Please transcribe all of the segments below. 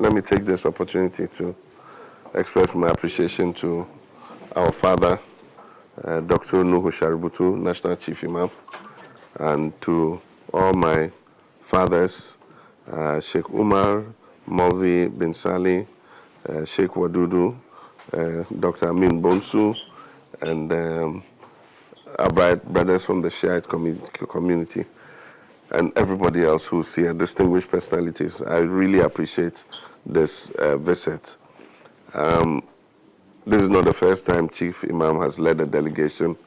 let me take this opportunity to express my appreciation to our father, Dr. Nuhu Sharubutu, National Chief Imam, and to all my fathers, Sheikh Umar, Mulvi bin Sali, Sheikh Wadudu, Dr. Amin Bonsu, and our brothers from the Shiite community, and everybody else who's here, distinguished personalities. I really appreciate this visit. This is not the first time Chief Imam has led a delegation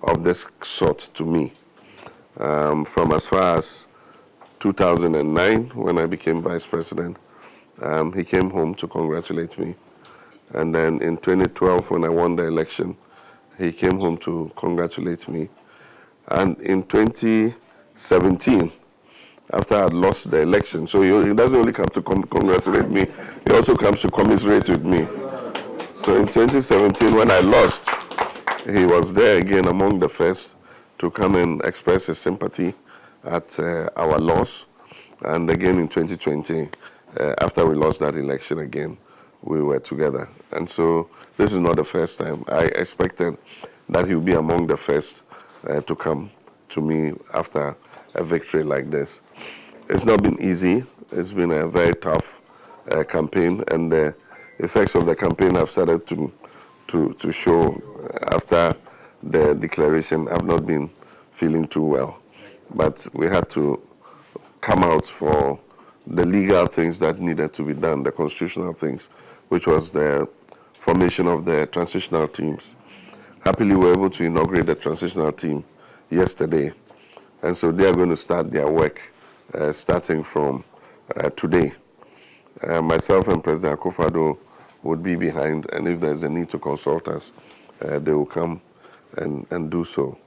of this sort to me. From as far as 2009, when I became Vice President, he came home to congratulate me. And then in 2012, when I won the election, he came home to congratulate me. And in 2017, after I had lost the election, so he doesn't only come to congratulate me, he also comes to commiserate with me. So in 2017, when I lost, he was there again among the first to come and express his sympathy at our loss. And again in 2020, after we lost that election again, we were together. And so this is not the first time. I expected that he would be among the first to come to me after a victory like this. It's not been easy. It's been a very tough campaign, and the effects of the campaign have started to show after the declaration. I've not been feeling too well, but we had to come out for the legal things that needed to be done, the constitutional things, which was the formation of the transitional teams. Happily, we were able to inaugurate the transitional team yesterday, and so they are going to start their work starting from today. Myself and President Akufo-Addo would be behind, and if there's a need to consult us, they will come and do so.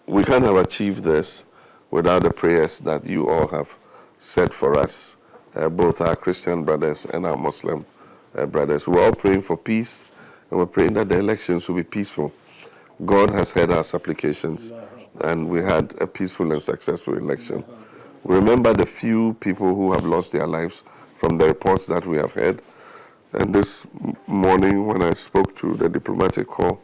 We can't have achieved this without the prayers that you all have said for us, both our Christian brothers and our Muslim brothers. We're all praying for peace, and we're praying that the elections will be peaceful. God has heard our supplications, and we had a peaceful and successful election. We remember the few people who have lost their lives from the reports that we have heard. And this morning, when I spoke to the diplomatic corps,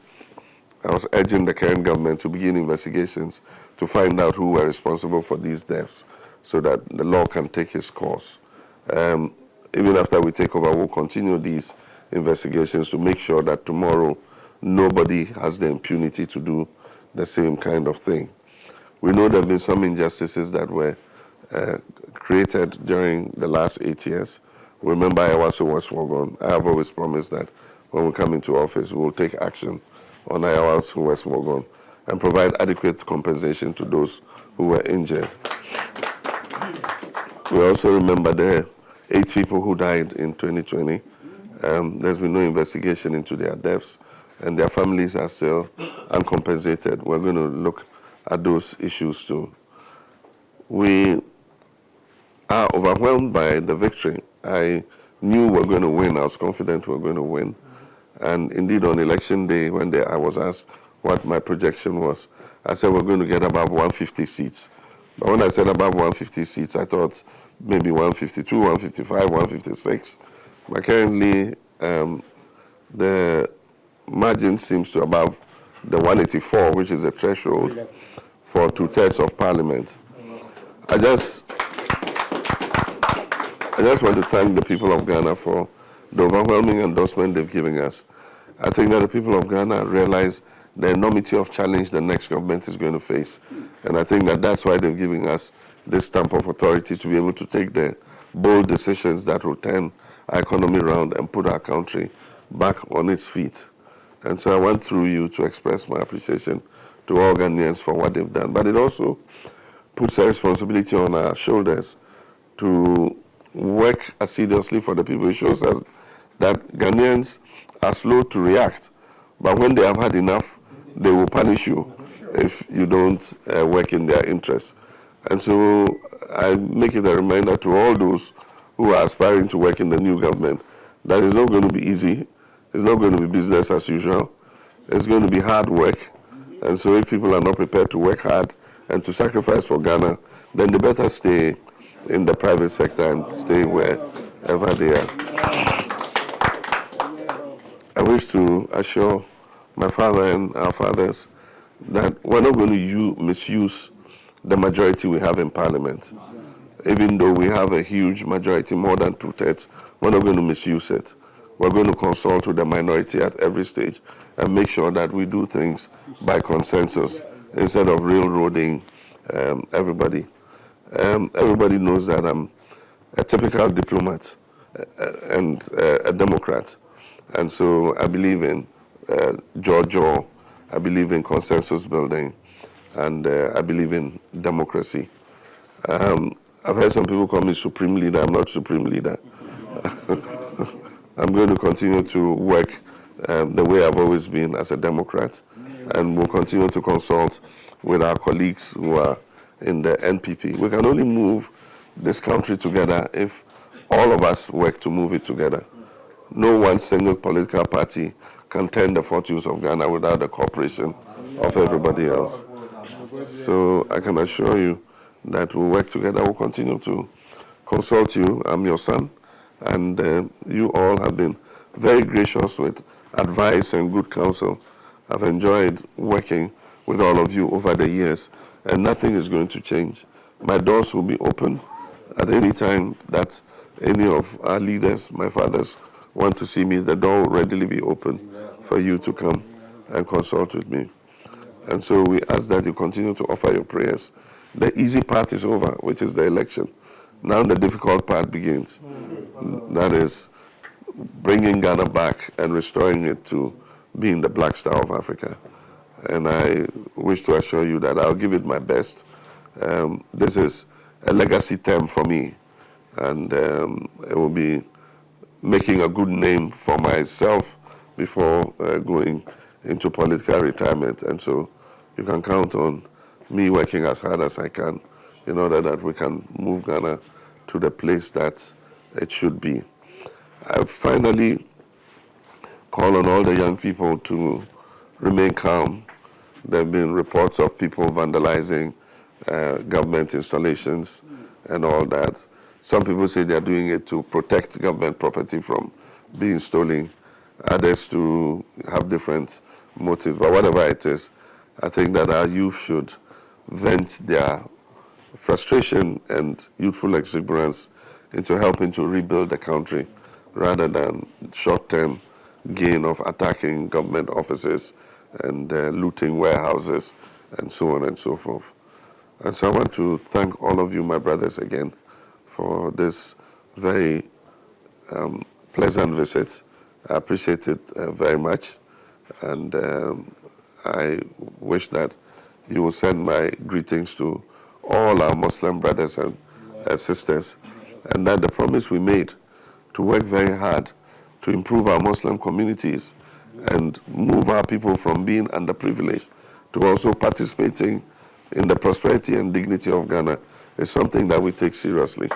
I was urging the current government to begin investigations to find out who were responsible for these deaths so that the law can take its course. Even after we take over, we'll continue these investigations to make sure that tomorrow nobody has the impunity to do the same kind of thing. We know there have been some injustices that were created during the last 8 years. Remember, I have always promised that when we come into office, we will take action on Ayawasu West Mogon and provide adequate compensation to those who were injured. We also remember the 8 people who died in 2020. There's been no investigation into their deaths, and their families are still uncompensated. We're going to look at those issues too. We are overwhelmed by the victory. I knew we were going to win. I was confident we were going to win. And indeed, on election day, when I was asked what my projection was, I said we're going to get above 150 seats. But when I said above 150 seats, I thought maybe 152, 155, 156. But currently, the margin seems to above the 184, which is the threshold for 2/3 of Parliament. I just want to thank the people of Ghana for the overwhelming endorsement they've given us. I think that the people of Ghana realize the enormity of challenge the next government is going to face. And I think that that's why they've given us this stamp of authority to be able to take the bold decisions that will turn our economy around and put our country back on its feet. And so I went through you to express my appreciation to all Ghanaians for what they've done. But it also puts a responsibility on our shoulders to work assiduously for the people. It shows us that Ghanaians are slow to react, but when they have had enough, they will punish you if you don't work in their interests. And so I make it a reminder to all those who are aspiring to work in the new government that it's not going to be easy. It's not going to be business as usual. It's going to be hard work. And so if people are not prepared to work hard and to sacrifice for Ghana, then they better stay in the private sector and stay wherever they are. I wish to assure my father and our fathers that we're not going to misuse the majority we have in Parliament. Even though we have a huge majority, more than 2/3, we're not going to misuse it. We're going to consult with the minority at every stage and make sure that we do things by consensus instead of railroading everybody. Everybody knows that I'm a typical diplomat and a Democrat. And so I believe in jaw, I believe in consensus building, and I believe in democracy. I've heard some people call me Supreme Leader. I'm not Supreme Leader. I'm going to continue to work the way I've always been as a Democrat, and we'll continue to consult with our colleagues who are in the NPP. We can only move this country together if all of us work to move it together. No one single political party can turn the fortunes of Ghana without the cooperation of everybody else. So I can assure you that we'll work together. We'll continue to consult you. I'm your son, and you all have been very gracious with advice and good counsel. I've enjoyed working with all of you over the years, and nothing is going to change. My doors will be open at any time that any of our leaders, my fathers, want to see me. The door will readily be open for you to come and consult with me. And so we ask that you continue to offer your prayers. The easy part is over, which is the election. Now the difficult part begins. That is bringing Ghana back and restoring it to being the Black Star of Africa. And I wish to assure you that I'll give it my best. This is a legacy term for me, and it will be making a good name for myself before going into political retirement. And so you can count on me working as hard as I can in order that we can move Ghana to the place that it should be. I finally call on all the young people to remain calm. There have been reports of people vandalizing government installations and all that. Some people say they're doing it to protect government property from being stolen. Others to have different motives. But whatever it is, I think that our youth should vent their frustration and youthful exuberance into helping to rebuild the country rather than short-term gain of attacking government offices and looting warehouses and so on and so forth. And so I want to thank all of you, my brothers, again for this very pleasant visit. I appreciate it very much, and I wish that you will send my greetings to all our Muslim brothers and sisters, and that the promise we made to work very hard to improve our Muslim communities and move our people from being underprivileged to also participating in the prosperity and dignity of Ghana is something that we take seriously.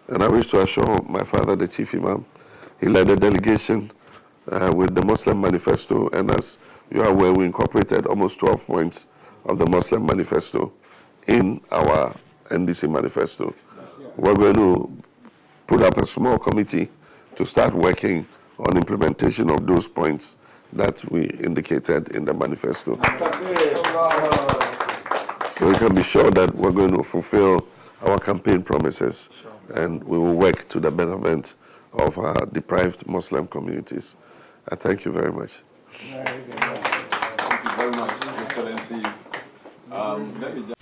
And I wish to assure my father, the Chief Imam, he led a delegation with the Muslim manifesto, and as you are aware, we incorporated almost 12 points of the Muslim manifesto in our NDC manifesto. We're going to put up a small committee to start working on implementation of those points that we indicated in the manifesto. So we can be sure that we're going to fulfill our campaign promises, and we will work to the betterment of our deprived Muslim communities. I thank you very much. Thank you very much, Excellency. Let me just